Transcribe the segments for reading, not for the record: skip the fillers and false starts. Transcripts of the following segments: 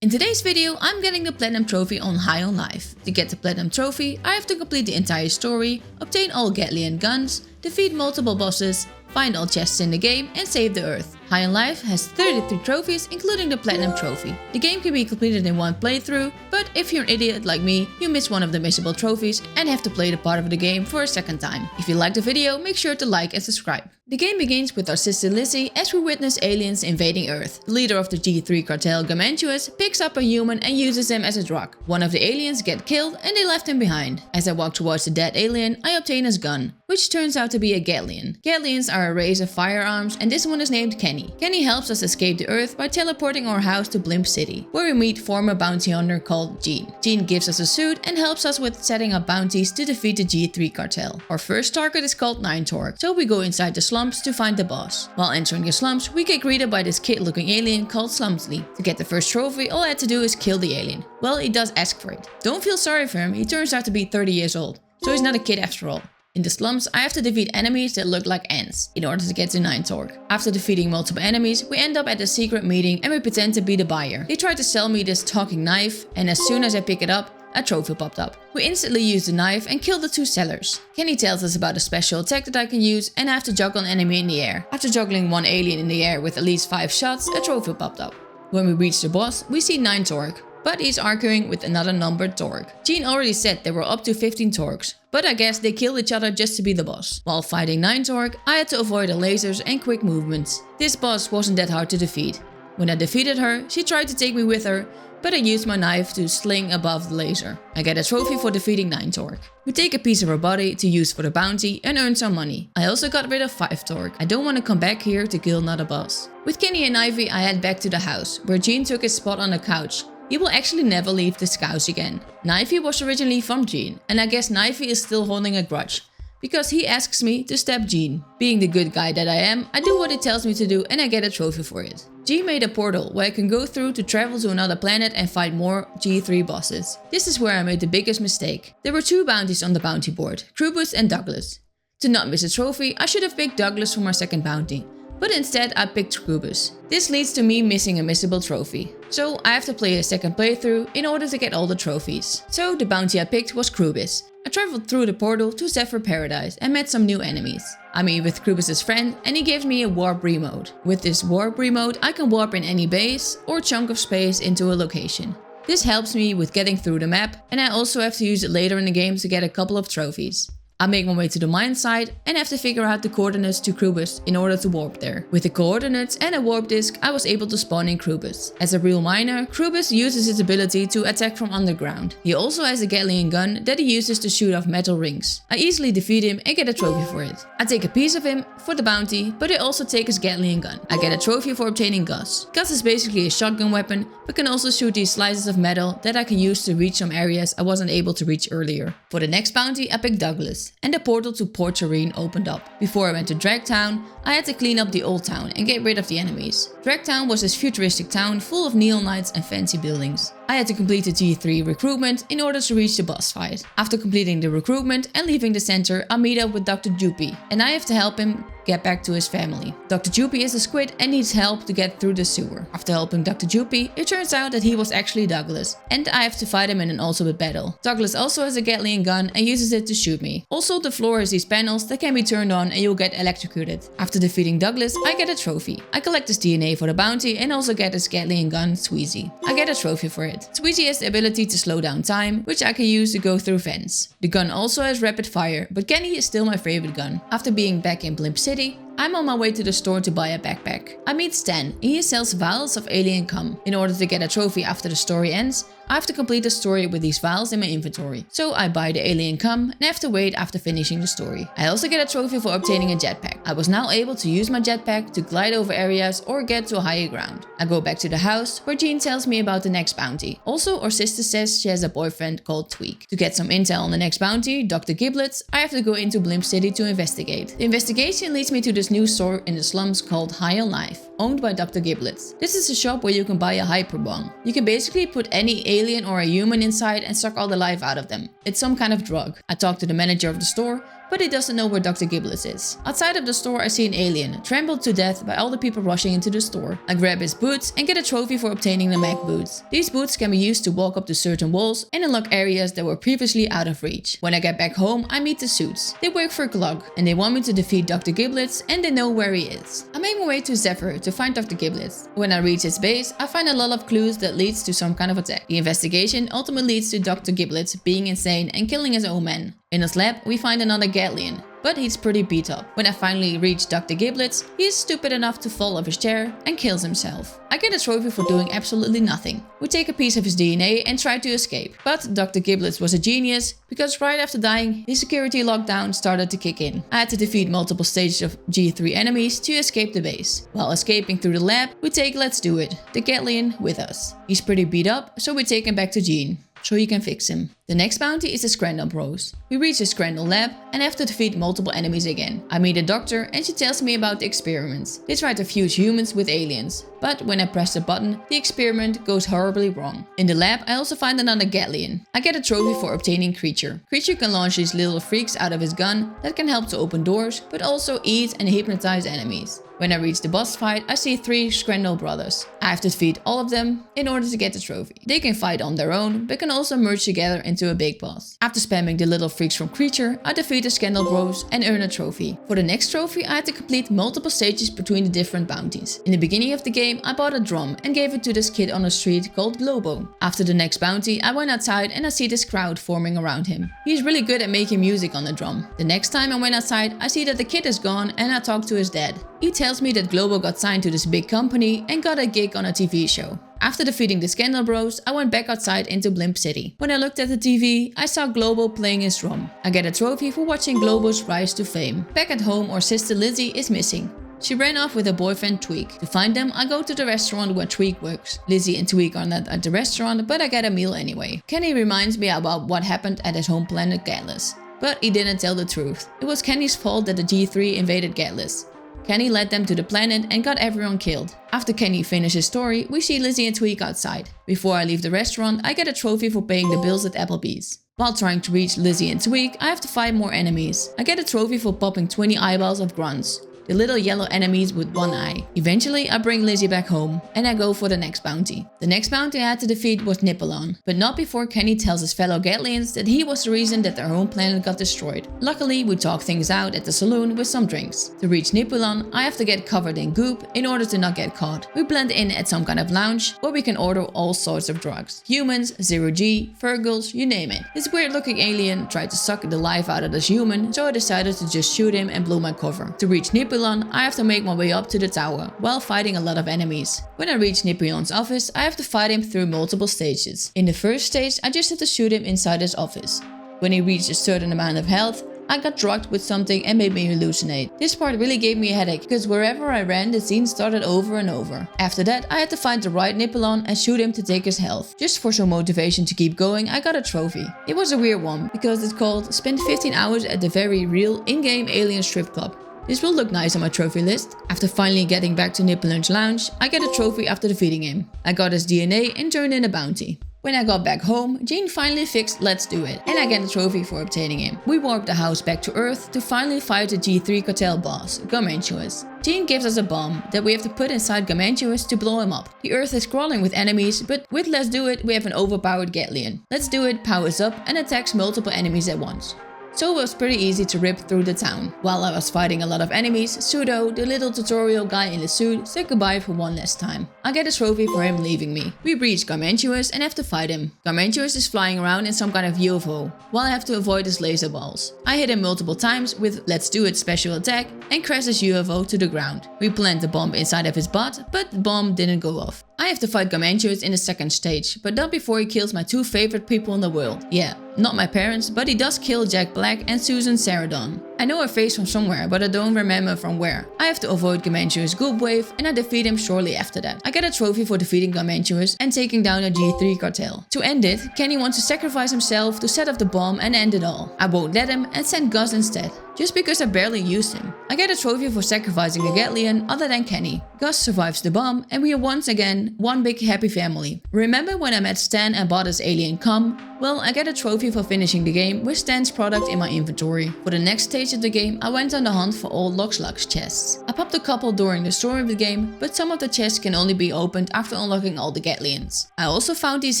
In today's video, I'm getting the Platinum Trophy on High on Life. To get the Platinum Trophy, I have to complete the entire story, obtain all Gatlian guns, defeat multiple bosses, find all chests in the game, and save the Earth. High on Life has 33 trophies, including the Platinum Trophy. The game can be completed in one playthrough, but if you're an idiot like me, you miss one of the missable trophies and have to play the part of the game for a second time. If you liked the video, make sure to like and subscribe. The game begins with our sister Lizzie as we witness aliens invading Earth. The leader of the G3 cartel, Garmantuous, picks up a human and uses them as a drug. One of the aliens get killed and they left him behind. As I walk towards the dead alien, I obtain his gun, which turns out to be a Gatlian. Gatlians are a race of firearms and this one is named Kenny. Kenny helps us escape the Earth by teleporting our house to Blimp City, where we meet former bounty hunter called Jean. Jean gives us a suit and helps us with setting up bounties to defeat the G3 cartel. Our first target is called Ninetorque, so we go inside the slums to find the boss. While entering the slums, we get greeted by this kid-looking alien called Slumsley. To get the first trophy, all I had to do is kill the alien. Well, he does ask for it. Don't feel sorry for him, he turns out to be 30 years old, so he's not a kid after all. In the slums, I have to defeat enemies that look like ants in order to get to Ninetorque. After defeating multiple enemies, we end up at a secret meeting and we pretend to be the buyer. They try to sell me this talking knife, and as soon as I pick it up, a trophy popped up. We instantly use the knife and kill the two sellers. Kenny tells us about a special attack that I can use and I have to juggle an enemy in the air. After juggling one alien in the air with at least 5 shots, a trophy popped up. When we reach the boss, we see Ninetorque, but he's arguing with another numbered Torque. Jean already said there were up to 15 Torques, but I guess they killed each other just to be the boss. While fighting Ninetorque, I had to avoid the lasers and quick movements. This boss wasn't that hard to defeat. When I defeated her, she tried to take me with her, but I used my knife to sling above the laser. I get a trophy for defeating Ninetorque. We take a piece of her body to use for the bounty and earn some money. I also got rid of 5 Torque. I don't want to come back here to kill another boss. With Kenny and Ivy, I head back to the house, where Jean took his spot on the couch. He will actually never leave this couch again. Knifey was originally from Jean, and I guess Knifey is still holding a grudge, because he asks me to stab Jean. Being the good guy that I am, I do what he tells me to do and I get a trophy for it. Jean made a portal where I can go through to travel to another planet and fight more G3 bosses. This is where I made the biggest mistake. There were 2 bounties on the bounty board, Krubus and Douglas. To not miss a trophy, I should have picked Douglas for my second bounty, but instead I picked Krubus. This leads to me missing a missable trophy, so I have to play a second playthrough in order to get all the trophies. So the bounty I picked was Krubus. I traveled through the portal to Zephyr Paradise and met some new enemies. I meet with Krubus' friend and he gives me a warp remote. With this warp remote, I can warp in any base or chunk of space into a location. This helps me with getting through the map, and I also have to use it later in the game to get a couple of trophies. I make my way to the mine site and have to figure out the coordinates to Krubus in order to warp there. With the coordinates and a warp disk, I was able to spawn in Krubus. As a real miner, Krubus uses his ability to attack from underground. He also has a Gatlian gun that he uses to shoot off metal rings. I easily defeat him and get a trophy for it. I take a piece of him for the bounty, but I also take his Gatlian gun. I get a trophy for obtaining Gus. Gus is basically a shotgun weapon, but can also shoot these slices of metal that I can use to reach some areas I wasn't able to reach earlier. For the next bounty, I picked Douglas, and the portal to Port Serene opened up. Before I went to Dragtown, I had to clean up the old town and get rid of the enemies. Dragtown was this futuristic town full of neon lights and fancy buildings. I had to complete the G3 recruitment in order to reach the boss fight. After completing the recruitment and leaving the center, I meet up with Dr. Joopy, and I have to help him get back to his family. Dr. Joopy is a squid and needs help to get through the sewer. After helping Dr. Joopy, it turns out that he was actually Douglas, and I have to fight him in an ultimate battle. Douglas also has a Gatlian gun and uses it to shoot me. Also, the floor has these panels that can be turned on and you'll get electrocuted. After defeating Douglas, I get a trophy. I collect his DNA for the bounty and also get his Gatlian gun, Sweezy. I get a trophy for it. Sweezy has the ability to slow down time, which I can use to go through vents. The gun also has rapid fire, but Kenny is still my favorite gun. After being back in Blimp City, I'm on my way to the store to buy a backpack. I meet Stan and he sells vials of alien cum. In order to get a trophy after the story ends, I have to complete the story with these vials in my inventory. So I buy the alien cum and have to wait after finishing the story. I also get a trophy for obtaining a jetpack. I was now able to use my jetpack to glide over areas or get to higher ground. I go back to the house where Jean tells me about the next bounty. Also, our sister says she has a boyfriend called Tweak. To get some intel on the next bounty, Dr. Giblets, I have to go into Blimp City to investigate. The investigation leads me to this new store in the slums called High on Life, owned by Dr. Giblets. This is a shop where you can buy a hyperbong. You can basically put any alien or a human inside and suck all the life out of them. It's some kind of drug. I talk to the manager of the store, but he doesn't know where Dr. Giblets is. Outside of the store I see an alien, trampled to death by all the people rushing into the store. I grab his boots and get a trophy for obtaining the mag boots. These boots can be used to walk up to certain walls and unlock areas that were previously out of reach. When I get back home, I meet the suits. They work for Glug and they want me to defeat Dr. Giblets and they know where he is. I make my way to Zephyr to find Dr. Giblets. When I reach his base, I find a lot of clues that leads to some kind of attack. The investigation ultimately leads to Dr. Giblets being insane and killing his own men. In his lab, we find another Gatlian, but he's pretty beat up. When I finally reach Dr. Giblets, he is stupid enough to fall off his chair and kills himself. I get a trophy for doing absolutely nothing. We take a piece of his DNA and try to escape. But Dr. Giblets was a genius, because right after dying, his security lockdown started to kick in. I had to defeat multiple stages of G3 enemies to escape the base. While escaping through the lab, we take Let's Do It, the Gatlian, with us. He's pretty beat up, so we take him back to Jean, so he can fix him. The next bounty is the Scrandal Bros. We reach the Scrandal lab and have to defeat multiple enemies again. I meet a doctor and she tells me about the experiments. They try to fuse humans with aliens, but when I press the button, the experiment goes horribly wrong. In the lab, I also find another Gatlian. I get a trophy for obtaining Creature. Creature can launch these little freaks out of his gun that can help to open doors, but also eat and hypnotize enemies. When I reach the boss fight, I see 3 Scrandal brothers. I have to defeat all of them in order to get the trophy. They can fight on their own, but can also merge together into a big boss. After spamming the little freaks from Creature, I defeat the Scandal Bros and earn a trophy. For the next trophy, I had to complete multiple stages between the different bounties. In the beginning of the game, I bought a drum and gave it to this kid on the street called Globo. After the next bounty, I went outside and I see this crowd forming around him. He's really good at making music on the drum. The next time I went outside, I see that the kid is gone and I talk to his dad. He tells me that Globo got signed to this big company and got a gig on a TV show. After defeating the Scandal Bros, I went back outside into Blimp City. When I looked at the TV, I saw Globo playing his drum. I get a trophy for watching Globo's rise to fame. Back at home, our sister Lizzie is missing. She ran off with her boyfriend Tweek. To find them, I go to the restaurant where Tweek works. Lizzie and Tweek are not at the restaurant, but I get a meal anyway. Kenny reminds me about what happened at his home planet Gatlas. But he didn't tell the truth. It was Kenny's fault that the G3 invaded Gatlas. Kenny led them to the planet and got everyone killed. After Kenny finishes his story, we see Lizzie and Tweek outside. Before I leave the restaurant, I get a trophy for paying the bills at Applebee's. While trying to reach Lizzie and Tweek, I have to fight more enemies. I get a trophy for popping 20 eyeballs of grunts, the little yellow enemies with one eye. Eventually, I bring Lizzie back home and I go for the next bounty. The next bounty I had to defeat was Nippelon, but not before Kenny tells his fellow Gatlians that he was the reason that their home planet got destroyed. Luckily, we talk things out at the saloon with some drinks. To reach Nippelon, I have to get covered in goop in order to not get caught. We blend in at some kind of lounge where we can order all sorts of drugs. Humans, zero-G, Virgils, you name it. This weird looking alien tried to suck the life out of this human, so I decided to just shoot him and blow my cover. To reach Nippelon, I have to make my way up to the tower, while fighting a lot of enemies. When I reach Nippelon's office, I have to fight him through multiple stages. In the first stage, I just have to shoot him inside his office. When he reached a certain amount of health, I got drugged with something and made me hallucinate. This part really gave me a headache, because wherever I ran, the scene started over and over. After that, I had to find the right Nippelon and shoot him to take his health. Just for some motivation to keep going, I got a trophy. It was a weird one, because it's called Spend 15 hours at the very real in-game alien strip club. This will look nice on my trophy list. After finally getting back to Nippelon's lounge, I get a trophy after defeating him. I got his DNA and turned in a bounty. When I got back home, Jean finally fixed Let's Do It, and I get a trophy for obtaining him. We warp the house back to Earth to finally fight the G3 cartel boss, Garmantuous. Jean gives us a bomb that we have to put inside Garmantuous to blow him up. The Earth is crawling with enemies, but with Let's Do It, we have an overpowered Gatlian. Let's Do It powers up and attacks multiple enemies at once. So it was pretty easy to rip through the town. While I was fighting a lot of enemies, Pseudo, the little tutorial guy in the suit, said goodbye for one last time. I get a trophy for him leaving me. We reach Garmantuous and have to fight him. Garmantuous is flying around in some kind of UFO, while I have to avoid his laser balls. I hit him multiple times with Let's Do It special attack and crash his UFO to the ground. We plant the bomb inside of his butt, but the bomb didn't go off. I have to fight Garmantuous in the second stage, but not before he kills my 2 favorite people in the world. Yeah, not my parents, but he does kill Jack Black and Susan Sarandon. I know her face from somewhere, but I don't remember from where. I have to avoid Gargantuous Goop Wave and I defeat him shortly after that. I get a trophy for defeating Gargantuous and taking down a G3 cartel. To end it, Kenny wants to sacrifice himself to set off the bomb and end it all. I won't let him and send Gus instead, just because I barely used him. I get a trophy for sacrificing a Gatlian other than Kenny. Gus survives the bomb and we are once again one big happy family. Remember when I met Stan and bought his alien cum? Well, I get a trophy for finishing the game with Stan's product in my inventory. For the next stage of the game, I went on the hunt for all Lox chests. I popped a couple during the story of the game, but some of the chests can only be opened after unlocking all the Gatlians. I also found these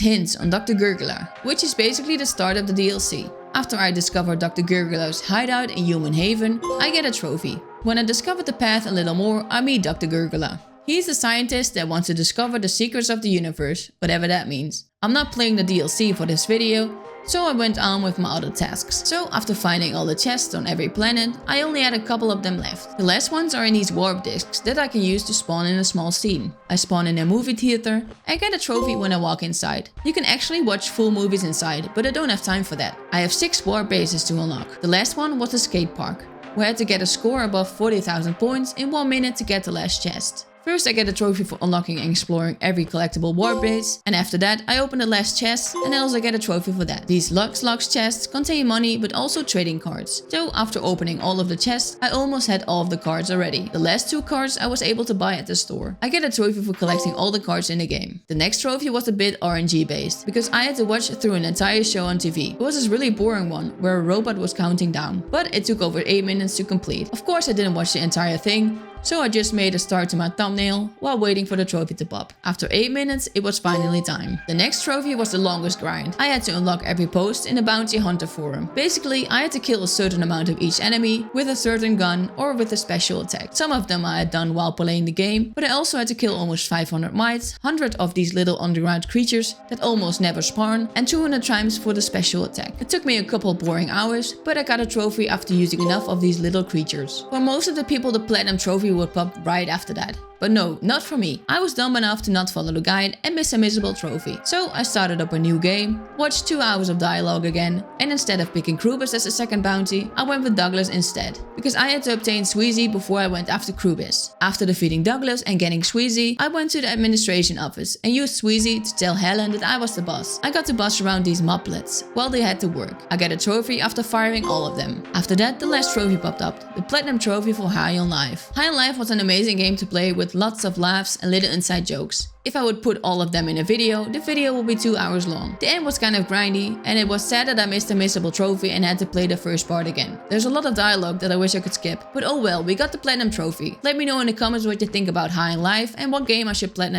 hints on Dr. Gurgler, which is basically the start of the DLC. After I discovered Dr. Gurgler's hideout in Human Haven, I get a trophy. When I discovered the path a little more, I meet Dr. Gurgler. He's the scientist that wants to discover the secrets of the universe, whatever that means. I'm not playing the DLC for this video, so I went on with my other tasks. So after finding all the chests on every planet, I only had a couple of them left. The last ones are in these warp discs that I can use to spawn in a small scene. I spawn in a movie theater and get a trophy when I walk inside. You can actually watch full movies inside, but I don't have time for that. I have 6 warp bases to unlock. The last one was the skate park, where I had to get a score above 40,000 points in 1 minute to get the last chest. First I get a trophy for unlocking and exploring every collectible warp base, and after that I open the last chest and I also get a trophy for that. These Lox chests contain money but also trading cards. So after opening all of the chests, I almost had all of the cards already. The last 2 cards I was able to buy at the store. I get a trophy for collecting all the cards in the game. The next trophy was a bit RNG based, because I had to watch through an entire show on TV. It was this really boring one, where a robot was counting down, but it took over 8 minutes to complete. Of course I didn't watch the entire thing, so I just made a start to my thumbnail while waiting for the trophy to pop. After 8 minutes, it was finally time. The next trophy was the longest grind. I had to unlock every post in the Bounty Hunter forum. Basically, I had to kill a certain amount of each enemy with a certain gun or with a special attack. Some of them I had done while playing the game, but I also had to kill almost 500 mites, 100 of these little underground creatures that almost never spawn, and 200 times for the special attack. It took me a couple boring hours, but I got a trophy after using enough of these little creatures. For most of the people, the platinum trophy would pop right after that. But no, not for me. I was dumb enough to not follow the guide and miss a missable trophy. So I started up a new game, watched 2 hours of dialogue again, and instead of picking Krubis as a second bounty, I went with Douglas instead. Because I had to obtain Sweezy before I went after Krubis. After defeating Douglas and getting Sweezy, I went to the administration office and used Sweezy to tell Helen that I was the boss. I got to boss around these moplets while they had to work. I got a trophy after firing all of them. After that, the last trophy popped up, the platinum trophy for High on Life. High on Life was an amazing game to play with lots of laughs and little inside jokes. If I would put all of them in a video, the video would be 2 hours long. The end was kind of grindy, and it was sad that I missed a missable trophy and had to play the first part again. There's a lot of dialogue that I wish I could skip, but oh well, we got the platinum trophy. Let me know in the comments what you think about High on Life and what game I should platinum